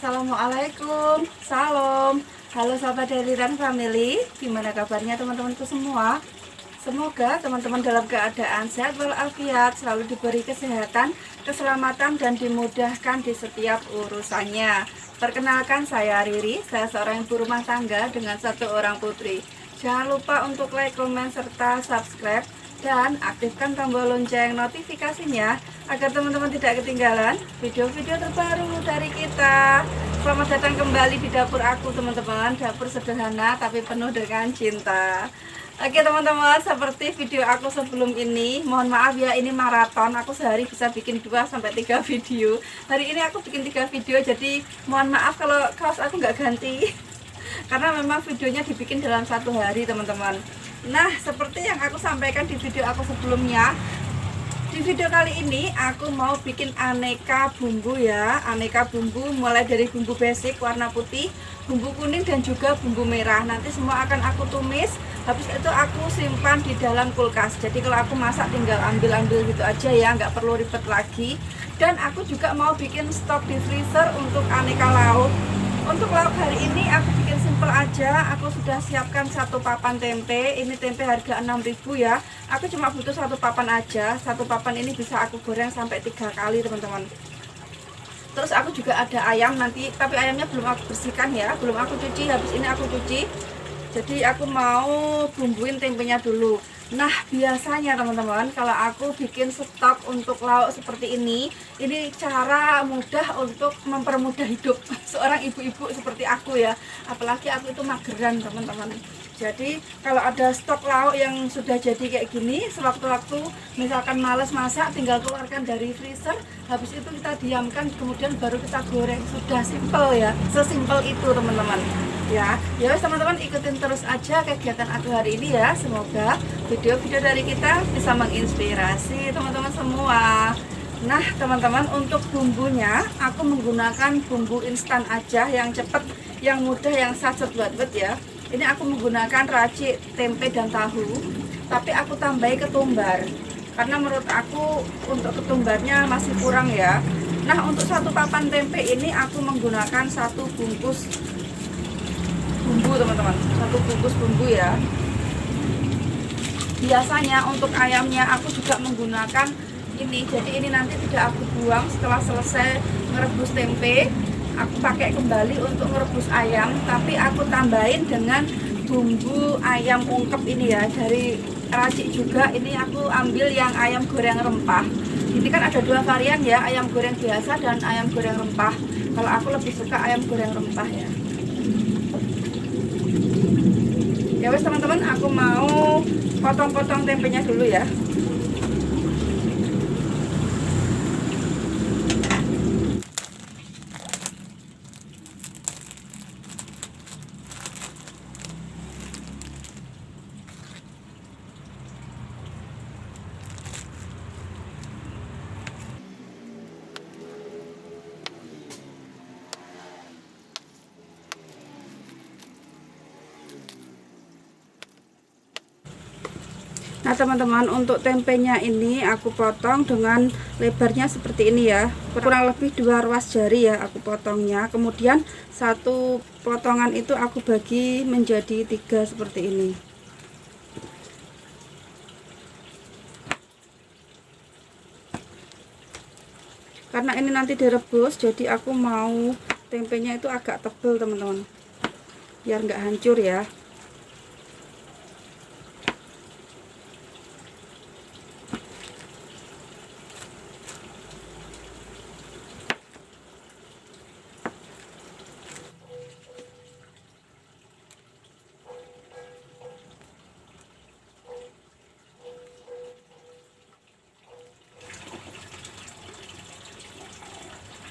Assalamualaikum, salam. Halo sahabat dari Ran Family, gimana kabarnya teman-temanku semua? Semoga teman-teman dalam keadaan sehat walafiat, selalu diberi kesehatan, keselamatan, dan dimudahkan di setiap urusannya. Perkenalkan, saya Riri, saya seorang ibu rumah tangga dengan 1 orang putri. Jangan lupa untuk like, komen, serta subscribe, dan aktifkan tombol lonceng notifikasinya agar teman-teman tidak ketinggalan video-video terbaru dari kita. Selamat datang kembali di dapur aku teman-teman, dapur sederhana tapi penuh dengan cinta. Oke teman-teman, seperti video aku sebelum ini, mohon maaf ya, ini maraton, aku sehari bisa bikin 2-3 video. Hari ini aku bikin 3 video, jadi mohon maaf kalau kaos aku nggak ganti karena memang videonya dibikin dalam 1 hari teman-teman. Nah, seperti yang aku sampaikan di video aku sebelumnya, di video kali ini aku mau bikin aneka bumbu ya. Aneka bumbu mulai dari bumbu basic warna putih, bumbu kuning, dan juga bumbu merah. Nanti semua akan aku tumis, habis itu aku simpan di dalam kulkas. Jadi kalau aku masak tinggal ambil-ambil gitu aja ya, nggak perlu ribet lagi. Dan aku juga mau bikin stok di freezer untuk aneka lauk. Untuk lauk hari ini aku bikin simple aja. Aku sudah siapkan 1 papan tempe. Ini tempe harga 6.000 ya. Aku cuma butuh 1 papan aja. 1 papan ini bisa aku goreng sampai 3 kali teman-teman. Terus aku juga ada ayam nanti, tapi ayamnya belum aku bersihkan ya, belum aku cuci. Habis ini aku cuci. Jadi aku mau bumbuin tempenya dulu. Nah, biasanya teman-teman, kalau aku bikin stok untuk lauk seperti ini cara mudah untuk mempermudah hidup seorang ibu-ibu seperti aku ya. Apalagi aku itu mageran teman-teman. Jadi kalau ada stok lauk yang sudah jadi kayak gini, sewaktu-waktu misalkan males masak, tinggal keluarkan dari freezer, habis itu kita diamkan, kemudian baru kita goreng. Sudah simple ya, sesimpel itu teman-teman. Ya teman-teman, ikutin terus aja kegiatan aku hari ini ya. Semoga video-video dari kita bisa menginspirasi teman-teman semua. Nah teman-teman, untuk bumbunya aku menggunakan bumbu instan aja, yang cepet, yang mudah, yang sacet buat ya. Ini aku menggunakan racik, tempe, dan tahu, tapi aku tambahin ketumbar karena menurut aku untuk ketumbarnya masih kurang ya. Nah, untuk 1 papan tempe ini aku menggunakan 1 bungkus bumbu teman-teman, 1 bungkus bumbu ya. Biasanya untuk ayamnya aku juga menggunakan ini, jadi ini nanti tidak aku buang setelah selesai merebus tempe. Aku pakai kembali untuk merebus ayam, tapi aku tambahin dengan bumbu ayam ungkep ini ya, dari racik juga. Ini aku ambil yang ayam goreng rempah. Ini kan ada 2 varian ya, ayam goreng biasa dan ayam goreng rempah. Kalau aku lebih suka ayam goreng rempah ya. Ya wes teman-teman, aku mau potong-potong tempenya dulu ya. Nah teman-teman, untuk tempenya ini aku potong dengan lebarnya seperti ini ya, kurang lebih 2 ruas jari ya aku potongnya. Kemudian 1 potongan itu aku bagi menjadi 3 seperti ini. Karena ini nanti direbus, jadi aku mau tempenya itu agak tebal teman-teman, biar nggak hancur ya.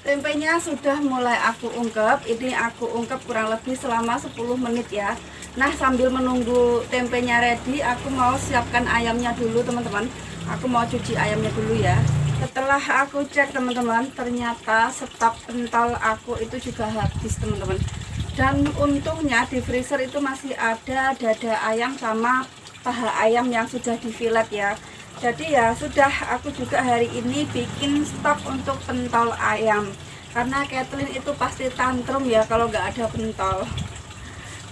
Tempenya sudah mulai aku ungkep. Ini aku ungkep kurang lebih selama 10 menit ya. Nah, sambil menunggu tempenya ready, aku mau siapkan ayamnya dulu teman-teman. Aku mau cuci ayamnya dulu ya. Setelah aku cek teman-teman, ternyata stok pentol aku itu juga habis teman-teman. Dan untungnya di freezer itu masih ada dada ayam sama paha ayam yang sudah di fillet ya. Jadi ya sudah, aku juga hari ini bikin stok untuk pentol ayam. karena Kathleen itu pasti tantrum ya kalau nggak ada pentol.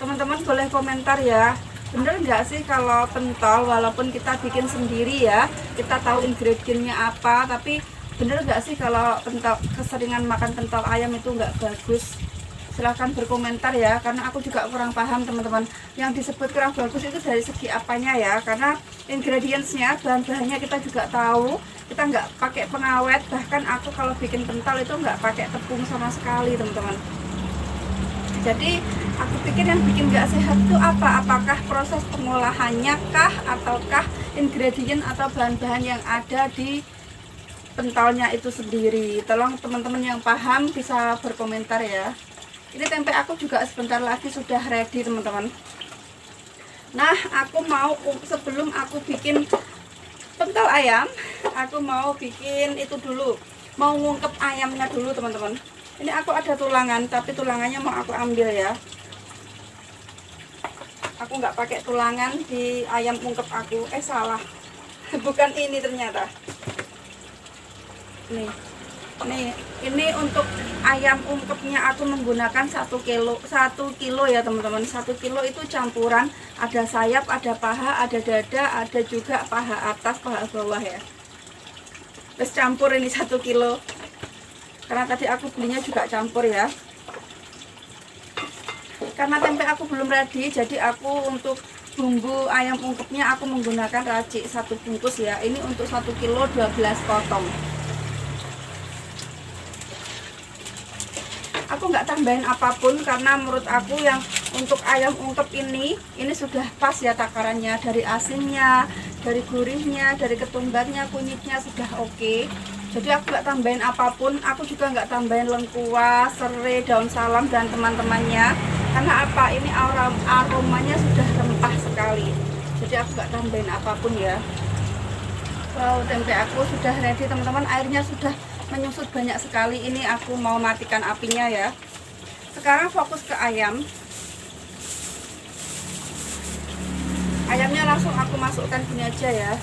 Teman-teman boleh komentar ya, bener nggak sih kalau pentol walaupun kita bikin sendiri ya, kita tahu ingredientnya apa, tapi bener nggak sih kalau pentol, keseringan makan pentol ayam itu nggak bagus? Silahkan berkomentar ya, karena aku juga kurang paham teman-teman. Yang disebut kurang bagus itu dari segi apanya ya, karena ingredientsnya, bahan-bahannya kita juga tahu, kita nggak pakai pengawet, bahkan aku kalau bikin pentol itu nggak pakai tepung sama sekali teman-teman. Jadi aku pikir yang bikin nggak sehat itu apa? Apakah proses pengolahannya kah, ataukah ingredient atau bahan-bahan yang ada di pentolnya itu sendiri? Tolong teman-teman yang paham bisa berkomentar ya. Ini tempe aku juga sebentar lagi sudah ready teman-teman. Nah, aku mau sebelum aku bikin pentol ayam, aku mau bikin itu dulu, mau ngungkep ayamnya dulu teman-teman. Ini aku ada tulangan, tapi tulangannya mau aku ambil ya. Aku nggak pakai tulangan di ayam ungkep aku. Salah, bukan ini ternyata. Nih, ini untuk ayam ungkepnya aku menggunakan 1 kilo ya teman-teman. 1 kilo itu campuran, ada sayap, ada paha, ada dada, ada juga paha atas, paha bawah ya. Terus campur ini 1 kilo. Karena tadi aku belinya juga campur ya. Karena tempe aku belum ready, jadi aku untuk bumbu ayam ungkepnya aku menggunakan racik 1 bungkus ya. Ini untuk 1 kilo 12 potong. Aku nggak tambahin apapun karena menurut aku yang untuk ayam ungkep ini sudah pas ya takarannya, dari asinnya, dari gurihnya, dari ketumbarnya, kunyitnya sudah oke. Jadi aku nggak tambahin apapun, aku juga nggak tambahin lengkuas, serai, daun salam dan teman-temannya. Karena apa? Ini aromanya sudah rempah sekali. Jadi aku nggak tambahin apapun ya. Wow, tempe aku sudah ready teman-teman, airnya sudah menyusut banyak sekali. Ini aku mau matikan apinya ya. Sekarang fokus ke ayam. Ayamnya langsung aku masukkan gini aja ya.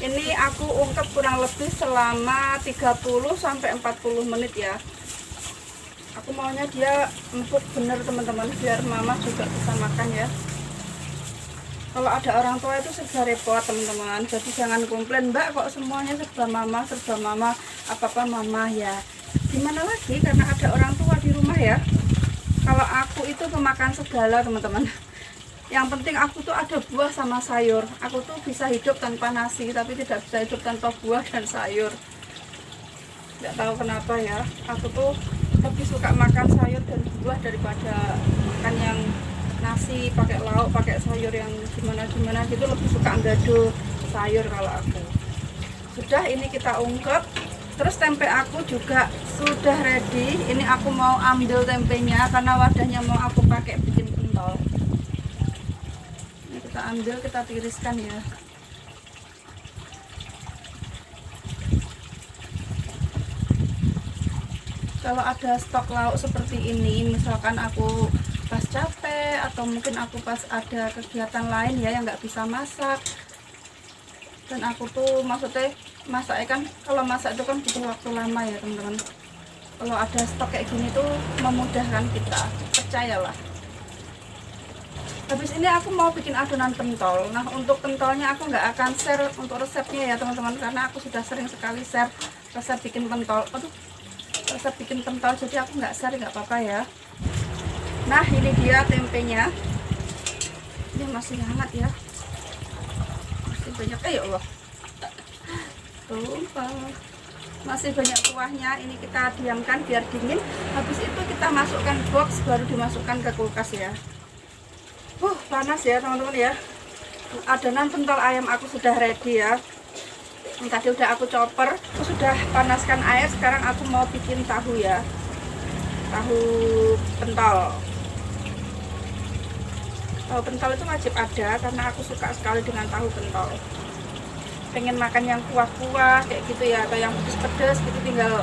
Ini aku ungkep kurang lebih selama 30 sampai 40 menit ya. Aku maunya dia empuk bener teman-teman, biar mama juga bisa makan ya. Kalau ada orang tua itu serba repot teman-teman. Jadi jangan komplain, Mbak kok semuanya serba mama, apa-apa mama ya. Gimana lagi, karena ada orang tua di rumah ya. Kalau aku itu pemakan segala teman-teman. Yang penting aku tuh ada buah sama sayur. Aku tuh bisa hidup tanpa nasi, tapi tidak bisa hidup tanpa buah dan sayur. Nggak tahu kenapa ya. Aku tuh lebih suka makan sayur dan buah daripada makan yang nasi pakai lauk, pakai sayur yang gimana-gimana gitu. Lebih suka gado sayur kalau aku. Sudah, ini kita ungkep. Terus tempe aku juga sudah ready. Ini aku mau ambil tempenya karena wadahnya mau aku pakai bikin pentol. Kita ambil, kita tiriskan ya. Kalau ada stok lauk seperti ini, misalkan aku pas capek atau mungkin aku pas ada kegiatan lain ya yang nggak bisa masak, dan aku tuh maksudnya masak kan, kalau masak itu kan butuh waktu lama ya teman-teman. Kalau ada stok kayak gini tuh memudahkan kita, percayalah. Habis ini aku mau bikin adonan pentol. Nah, untuk pentolnya aku nggak akan share untuk resepnya ya teman-teman, karena aku sudah sering sekali share resep bikin pentol. Aduh, resep bikin pentol, jadi aku nggak share, nggak apa-apa ya. Nah, ini dia tempenya. Ini masih hangat ya, masih banyak. Ya Allah, tumpah. Masih banyak kuahnya. Ini kita diamkan biar dingin. Habis itu kita masukkan box, baru dimasukkan ke kulkas ya. Panas ya teman-teman ya. Adonan pentol ayam aku sudah ready ya. Ini tadi udah aku chopper, aku sudah panaskan air. Sekarang aku mau bikin tahu ya, tahu pentol. Tahu pentol itu wajib ada karena aku suka sekali dengan tahu pentol. Pengen makan yang kuah-kuah kayak gitu ya, atau yang pedes-pedes gitu, tinggal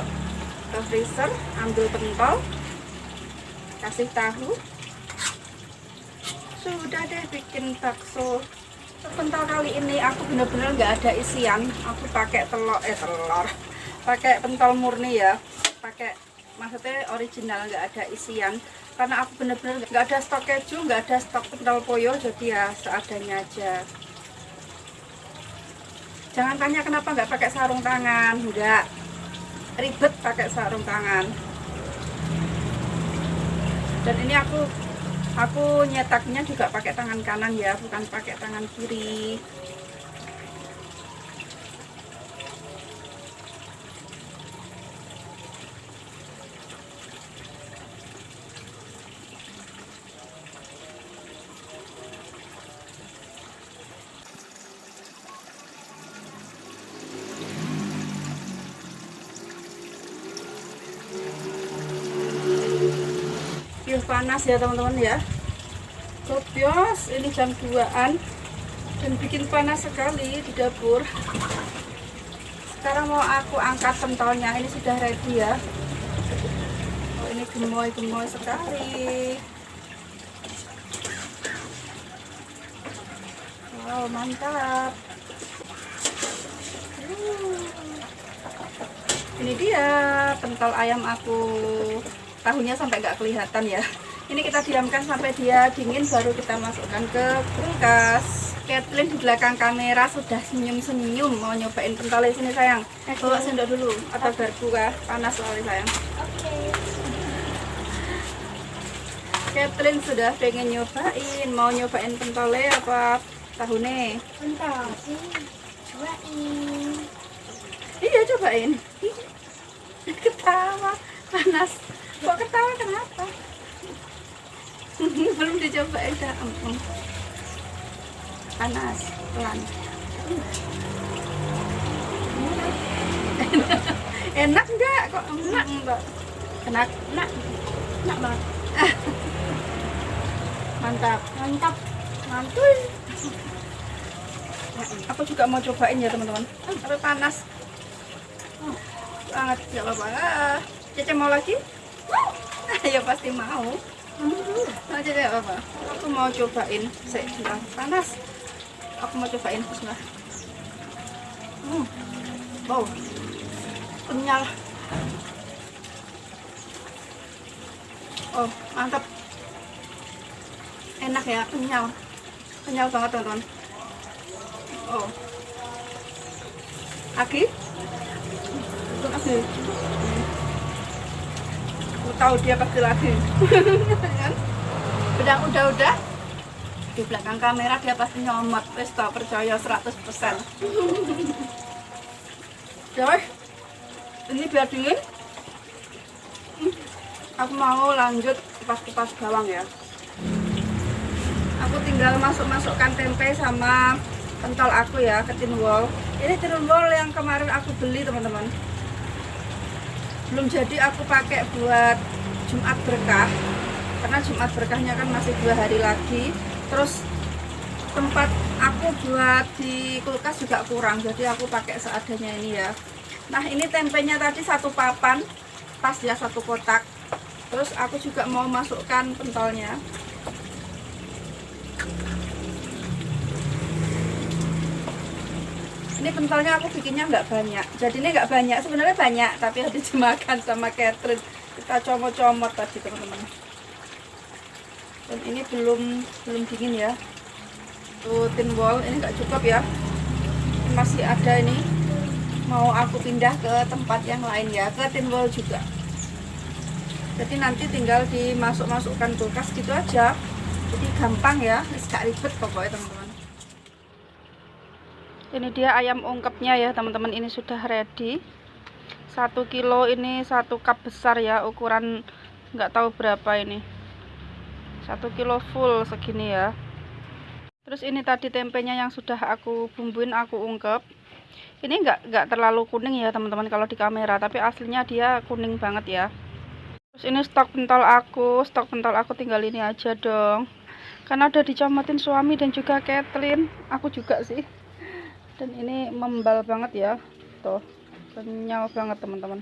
ke freezer, ambil pentol, kasih tahu. Sudah deh bikin bakso Pentol kali ini aku bener-bener nggak ada isian. Aku pakai telur, pakai pentol murni ya, pakai maksudnya original, nggak ada isian. Karena aku bener-bener nggak ada stok keju, nggak ada stok pentol poyo, jadi ya seadanya aja. Jangan tanya kenapa nggak pakai sarung tangan, nggak ribet pakai sarung tangan. Dan ini aku nyetaknya juga pakai tangan kanan ya, bukan pakai tangan kiri. Panas ya teman-teman ya. Kopios, ini jam 2-an dan bikin panas sekali di dapur. Sekarang mau aku angkat pentolnya, ini sudah ready ya. Oh, ini gemoy-gemoy sekali. Wow, mantap. Ini dia pentol ayam aku. Tahunya sampai nggak kelihatan ya. Ini kita diamkan sampai dia dingin, baru kita masukkan ke kulkas. Kathleen di belakang kamera sudah senyum-senyum mau nyobain pentolnya. Sini sayang, bawa sendok dulu atau garpu kah? Panas soalnya sayang. Kathleen sudah pengen nyobain, mau nyobain pentolnya apa tahunnya? Pentol sih, cobain. Iya cobain. Ketawa, panas. Kok ketawa kenapa? Belum dicobain dah. Panas, pelan. Enak enggak? Kok enak enggak? Enak banget. Mantap, mantul. Aku juga mau cobain ya teman-teman. Tapi panas. Banget, nggak apa-apa. Cece mau lagi? Ya pasti mau. Nah, jadi apa? Aku mau cobain. Sebentar, panas. Aku mau cobain. Bismillah. Wow, kenyal. Oh, mantap. Enak ya, kenyal banget teman-teman. Oh, Aki? Bukan Aki. Aku tahu dia pasti lagi. Udah di belakang kamera dia pasti nyomot. Wes tak percaya 100%. Joy, ini biar dingin. Aku mau lanjut kupas-kupas bawang ya. Aku tinggal masukkan tempe sama pentol aku ya ke tin wall. Ini tin wall yang kemarin aku beli teman-teman. Belum jadi aku pakai buat Jumat berkah, karena Jumat berkahnya kan masih 2 hari lagi. Terus tempat aku buat di kulkas juga kurang, jadi aku pakai seadanya ini ya. Nah ini tempenya tadi 1 papan, pas ya 1 kotak. Terus aku juga mau masukkan pentolnya. Ini pentolnya aku bikinnya nggak banyak, jadi ini nggak banyak, sebenarnya banyak tapi habis dimakan sama Kathleen. Kita comot-comot tadi teman-teman. Dan ini belum dingin ya. Tuh tin wall ini nggak cukup ya, masih ada ini. Mau aku pindah ke tempat yang lain ya, ke tin wall juga. Jadi nanti tinggal dimasukkan kulkas gitu aja. Jadi gampang ya, gak ribet pokoknya teman-teman. Ini dia ayam ungkepnya ya teman-teman, ini sudah ready. 1 kilo ini 1 cup besar ya, ukuran nggak tahu berapa ini. 1 kilo full segini ya. Terus ini tadi tempenya yang sudah aku bumbuin, aku ungkep. Ini nggak terlalu kuning ya teman-teman kalau di kamera, tapi aslinya dia kuning banget ya. Terus ini stok pentol aku tinggal ini aja dong. Karena udah dicomotin suami dan juga Kathleen, aku juga sih. Dan ini membal banget ya, tuh kenyal banget teman-teman,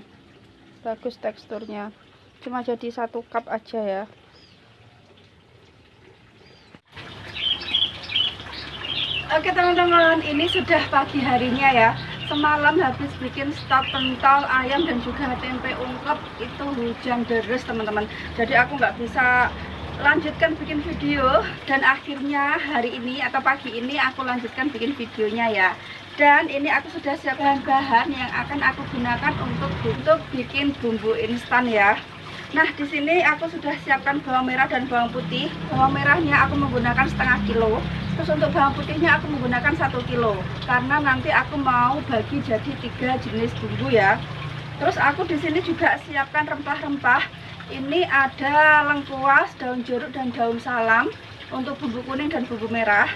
bagus teksturnya. Cuma jadi 1 cup aja ya. Oke teman-teman, ini sudah pagi harinya ya. Semalam habis bikin stok pentol ayam dan juga tempe ungkep, itu hujan deras teman-teman. Jadi aku nggak bisa lanjutkan bikin video, dan akhirnya hari ini atau pagi ini aku lanjutkan bikin videonya ya. Dan ini aku sudah siap bahan-bahan yang akan aku gunakan untuk bikin bumbu instan ya. Nah, di sini aku sudah siapkan bawang merah dan bawang putih. Bawang merahnya aku menggunakan setengah kilo. Terus untuk bawang putihnya aku menggunakan 1 kilo. Karena nanti aku mau bagi jadi 3 jenis bumbu ya. Terus aku di sini juga siapkan rempah-rempah. Ini ada lengkuas, daun jeruk dan daun salam untuk bumbu kuning dan bumbu merah.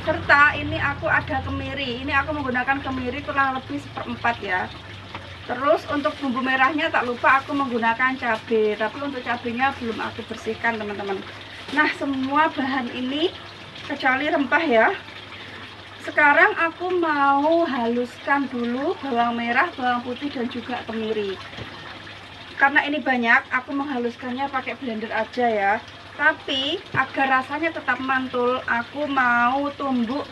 Serta ini aku ada kemiri. Ini aku menggunakan kemiri kurang lebih 1/4 ya. Terus untuk bumbu merahnya tak lupa aku menggunakan cabai, tapi untuk cabenya belum aku bersihkan teman-teman. Nah, semua bahan ini kecuali rempah ya. Sekarang aku mau haluskan dulu bawang merah, bawang putih dan juga kemiri. Karena ini banyak, aku menghaluskannya pakai blender aja ya. Tapi agar rasanya tetap mantul, aku mau tumbuk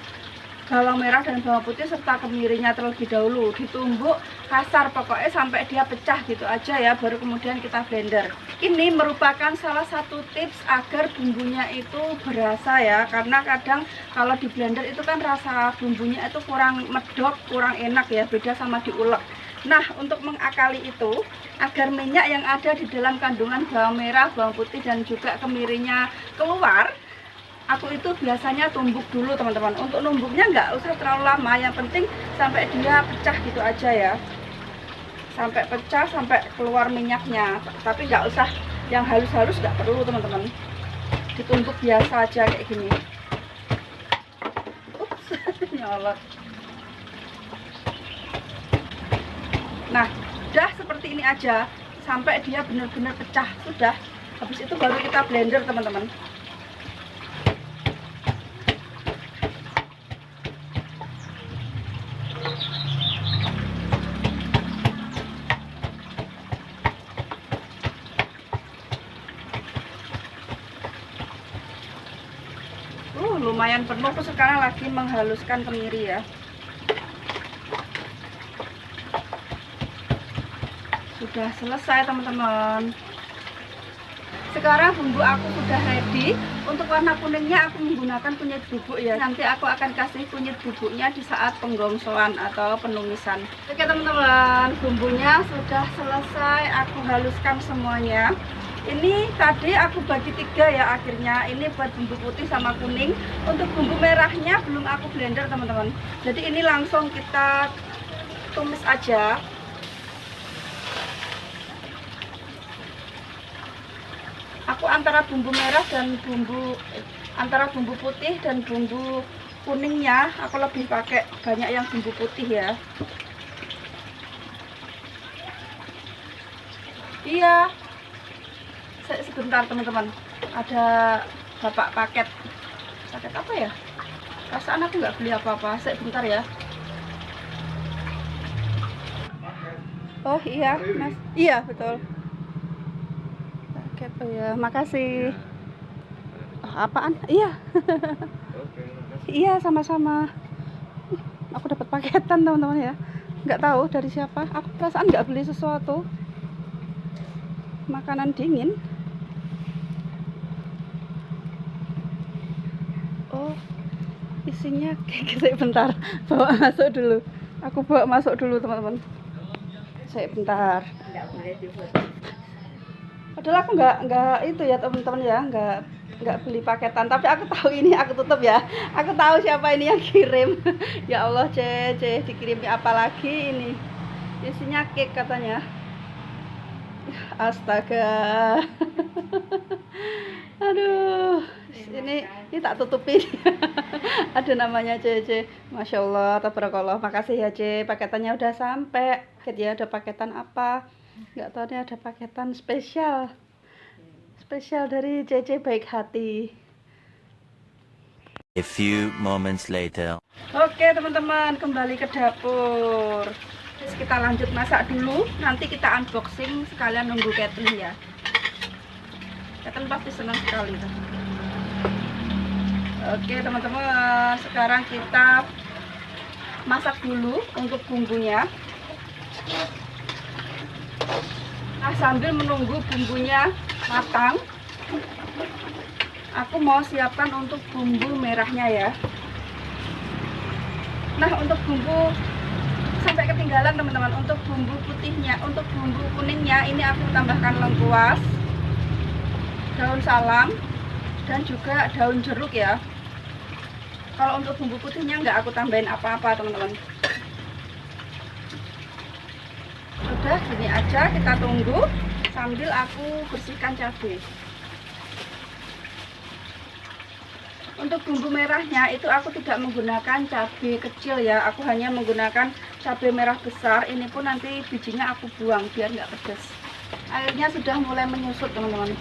bawang merah dan bawang putih serta kemirinya terlebih dahulu, ditumbuk kasar pokoknya sampai dia pecah gitu aja ya, baru kemudian kita blender. Ini merupakan salah satu tips agar bumbunya itu berasa ya, karena kadang kalau di blender itu kan rasa bumbunya itu kurang medok, kurang enak ya, beda sama diulek. Nah, untuk mengakali itu agar minyak yang ada di dalam kandungan bawang merah, bawang putih dan juga kemirinya keluar, aku itu biasanya tumbuk dulu teman-teman. Untuk numbuknya nggak usah terlalu lama, yang penting sampai dia pecah gitu aja ya, sampai pecah, sampai keluar minyaknya. Tapi nggak usah yang halus-halus, nggak perlu teman-teman, ditumbuk biasa aja kayak gini. Ups, nyolot. Nah, udah seperti ini aja sampai dia benar-benar pecah. Sudah, habis itu baru kita blender teman-teman. Lumayan penuh. Aku sekarang lagi menghaluskan kemiri ya. Sudah selesai teman-teman. Sekarang bumbu aku sudah ready. Untuk warna kuningnya aku menggunakan kunyit bubuk ya. Nanti aku akan kasih kunyit bubuknya di saat penggongsoan atau penumisan. Oke teman-teman, bumbunya sudah selesai aku haluskan semuanya. Ini tadi aku bagi 3 ya akhirnya. Ini buat bumbu putih sama kuning. Untuk bumbu merahnya belum aku blender teman-teman. Jadi ini langsung kita tumis aja. Aku antara bumbu merah dan antara bumbu putih dan bumbu kuningnya aku lebih pakai banyak yang bumbu putih ya. Iya. Sebentar teman-teman, ada bapak paket apa ya, perasaan aku nggak beli apa-apa. Sebentar ya. Oh iya mas, iya betul paket. Oh ya, makasih. Oh, apaan? Iya. Iya sama-sama. Aku dapat paketan teman-teman ya, nggak tahu dari siapa. Aku perasaan nggak beli sesuatu makanan dingin. Oh, isinya kayak bentar, bawa masuk dulu. Aku bawa masuk dulu teman-teman. Saya bentar. Padahal aku nggak itu ya teman-teman ya, nggak beli paketan. Tapi aku tahu ini, aku tutup ya. Aku tahu siapa ini yang kirim. Ya Allah, Cece, dikirimnya apa lagi ini? Isinya cake katanya. Astaga. Aduh, ini tak tutupin. Ada namanya CC. Masya Allah, tabarakallah. Makasih ya C, paketannya udah sampai. Ya, ada paketan apa? Nggak tahu nih, ada paketan spesial dari CC baik hati. A few moments later. Oke teman-teman, kembali ke dapur. Terus kita lanjut masak dulu. Nanti kita unboxing sekalian nunggu Kathleen ya. Kathleen pasti senang sekali tuh. Oke teman-teman, sekarang kita masak dulu untuk bumbunya. Nah, sambil menunggu bumbunya matang, aku mau siapkan untuk bumbu merahnya ya. Nah, untuk bumbu sampai ketinggalan teman-teman, untuk bumbu putihnya, untuk bumbu kuningnya ini aku tambahkan lengkuas, daun salam, dan juga daun jeruk ya. Kalau untuk bumbu putihnya nggak aku tambahin apa-apa teman-teman. Udah gini aja, kita tunggu sambil aku bersihkan cabai. Untuk bumbu merahnya itu aku tidak menggunakan cabai kecil ya, aku hanya menggunakan cabai merah besar. Ini pun nanti bijinya aku buang biar nggak pedas. Airnya sudah mulai menyusut teman-teman.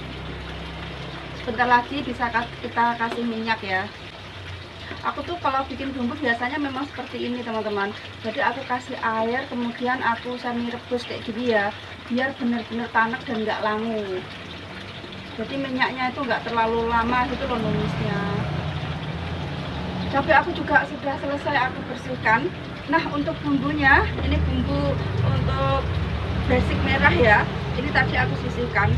Sebentar lagi bisa kita kasih minyak ya. Aku tuh kalau bikin bumbu biasanya memang seperti ini teman-teman. Jadi aku kasih air, kemudian aku semi rebus kayak gini ya, biar benar-benar tanak dan nggak langu. Jadi minyaknya itu nggak terlalu lama gitu loh numisnya. Cabai aku juga sudah selesai aku bersihkan. Nah, untuk bumbunya, ini bumbu untuk basic merah ya. Ini tadi aku sisihkan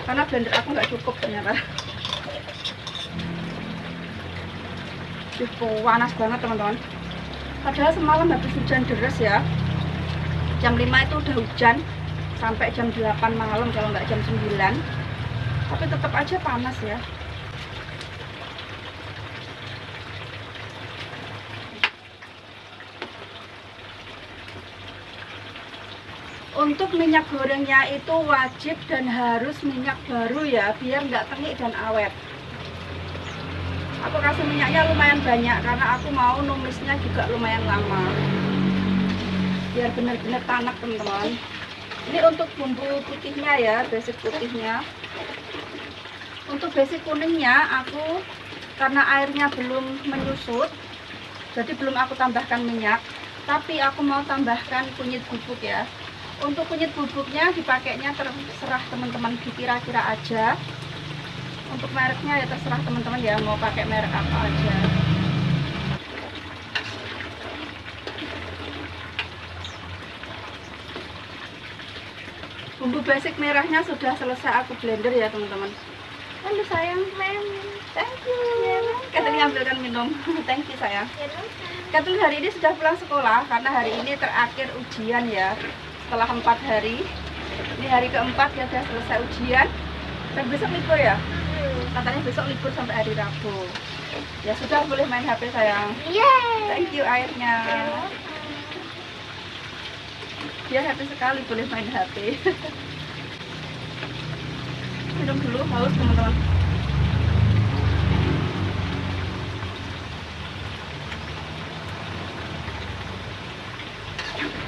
karena blender aku nggak cukup ternyata. Panas banget teman-teman. Padahal semalam habis hujan deras ya. Jam 5 itu udah hujan sampai jam 8 malam kalau nggak jam 9. Tapi tetap aja panas ya. Untuk minyak gorengnya itu wajib dan harus minyak baru ya, biar nggak tengik dan awet. Aku kasih minyaknya lumayan banyak karena aku mau numisnya juga lumayan lama, biar benar-benar tanak teman-teman. Ini untuk bumbu putihnya ya, basic putihnya. Untuk basic kuningnya aku karena airnya belum menyusut, jadi belum aku tambahkan minyak, tapi aku mau tambahkan kunyit bubuk ya. Untuk kunyit bubuknya dipakainya terserah teman-teman, dikira-kira aja. Untuk mereknya ya terserah teman-teman ya, mau pakai merek apa aja. Bumbu basic merahnya sudah selesai aku blender ya teman-teman. Halo sayang, thank you. Kathleen ambilkan minum. Thank you sayang. Kathleen hari ini sudah pulang sekolah karena hari ini terakhir ujian ya. Setelah 4 hari, ini hari keempat ya sudah selesai ujian. Dan besok libur ya? Katanya besok libur sampai hari Rabu. Ya sudah, boleh main HP sayang. Thank you airnya. Dia happy sekali boleh main HP. Minum dulu, haus teman-teman.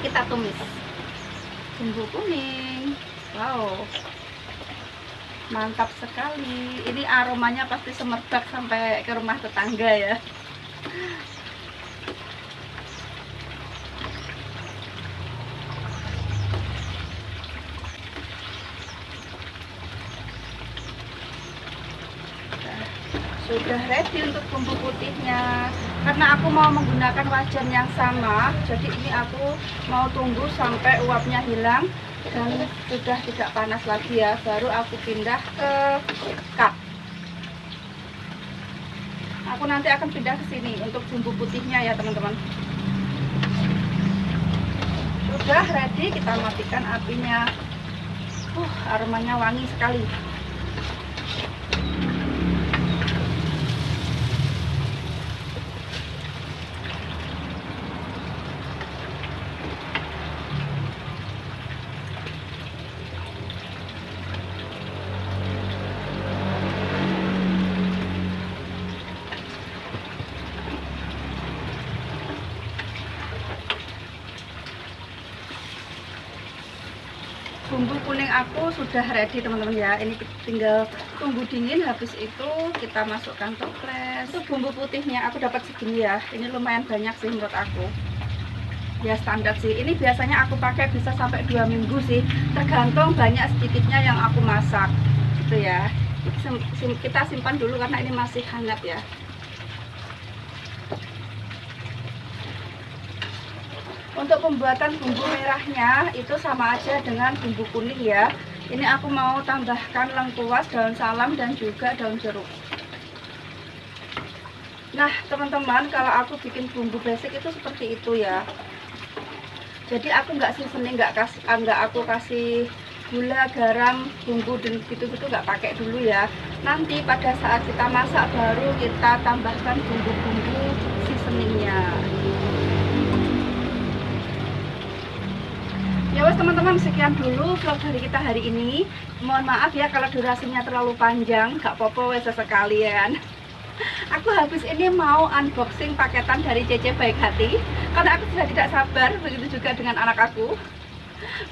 Kita tumis bumbu kuning. Wow, mantap sekali. Ini aromanya pasti semerbak sampai ke rumah tetangga ya. Sudah ready untuk bumbu putihnya. Karena aku mau menggunakan wajan yang sama, jadi ini aku mau tunggu sampai uapnya hilang dan sudah tidak panas lagi ya, baru aku pindah ke cup. Aku nanti akan pindah ke sini untuk bumbu putihnya ya teman-teman. Sudah ready, kita matikan apinya. Aromanya wangi sekali. Bumbu kuning aku sudah ready teman-teman ya. Ini tinggal tunggu dingin, habis itu kita masukkan toples. Untuk bumbu putihnya aku dapat segini ya. Ini lumayan banyak sih menurut aku. Ya standar sih. Ini biasanya aku pakai bisa sampai 2 minggu sih. Tergantung banyak sedikitnya yang aku masak. Gitu ya. Kita simpan dulu karena ini masih hangat ya. Untuk pembuatan bumbu merahnya itu sama aja dengan bumbu kuning ya. Ini aku mau tambahkan lengkuas, daun salam, dan juga daun jeruk. Nah teman-teman, kalau aku bikin bumbu basic itu seperti itu ya. Jadi aku nggak seasoning, nggak aku kasih gula, garam, bumbu dan gitu-gitu nggak pakai dulu ya. Nanti pada saat kita masak baru kita tambahkan bumbu-bumbu seasoningnya. Ya wes teman-teman, sekian dulu vlog dari kita hari ini. Mohon maaf ya kalau durasinya terlalu panjang, nggak apa-apa wes sekalian. Aku habis ini mau unboxing paketan dari Cece Baik Hati karena aku sudah tidak sabar, begitu juga dengan anak aku.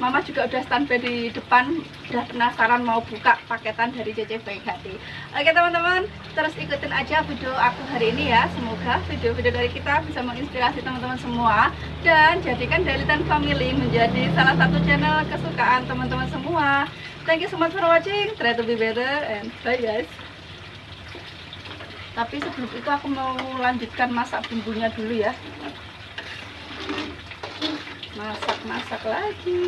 Mama juga udah standby di depan, udah penasaran mau buka paketan dari Cece Baik Hati. Oke teman-teman, terus ikutin aja video aku hari ini ya. Semoga video-video dari kita bisa menginspirasi teman-teman semua dan jadikan Dailitan Family menjadi salah satu channel kesukaan teman-teman semua. Thank you so much for watching, try to be better and bye guys. Tapi sebelum itu aku mau lanjutkan masak bumbunya dulu ya. Masak lagi.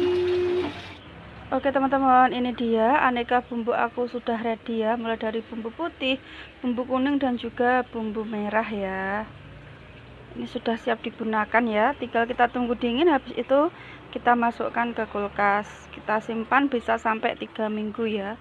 Oke teman-teman, ini dia aneka bumbu aku sudah ready ya. Mulai dari bumbu putih, bumbu kuning, dan juga bumbu merah ya. Ini sudah siap digunakan ya. Tinggal kita tunggu dingin, habis itu kita masukkan ke kulkas. Kita simpan bisa sampai 3 minggu ya.